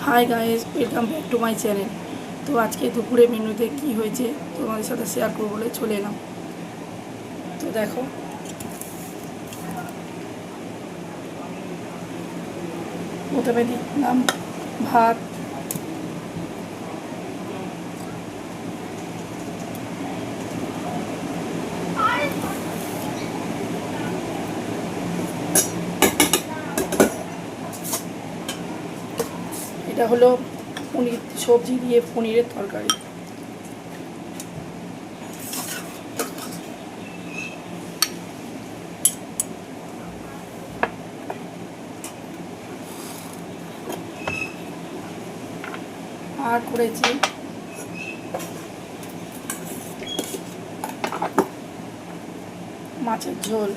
Hi guys, welcome back to my channel. তো আজকে দুপুরে মেনুতে কি হয়েছে তোমাদের সাথে শেয়ার করবো বলে চলে এলাম। তো দেখো, প্রথমে দিলাম ভাত, এটা হলো পনির সবজি দিয়ে পনিরের তরকারি। আর করেছি মাছের ঝোল।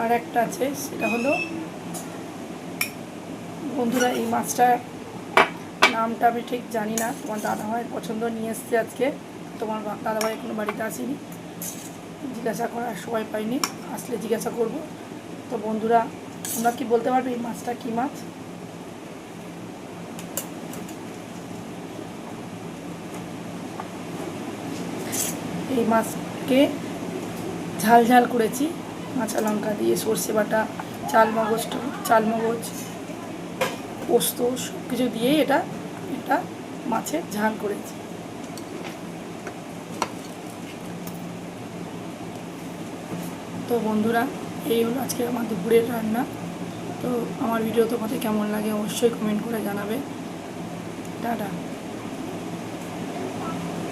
আর একটা আছে, সেটা হলো বন্ধুরা, এই মাছটার নামটা আমি ঠিক জানি না, তোমার দাদাভাইয়ের পছন্দ নিয়ে এসছে আজকে। তোমার দাদাভাই এখনো বাড়িতে আসেনি, জিজ্ঞাসা করার সময় পাইনি, আসলে জিজ্ঞাসা করব। তো বন্ধুরা, তোমরা কি বলতে পারবে এই মাছটা কী মাছ? এই মাছকে ঝাল ঝাল করেছি কাঁচা লঙ্কা দিয়ে, সর্ষে বাটা, চালমগজ, পোস্ত সব কিছু দিয়েই এটা মাছের ঝাল করেছি। তো বন্ধুরা, এই হলো আজকে আমার দুপুরের রান্না। তো আমার ভিডিও তোমাদের কেমন লাগে অবশ্যই কমেন্ট করে জানাবে। টাটা।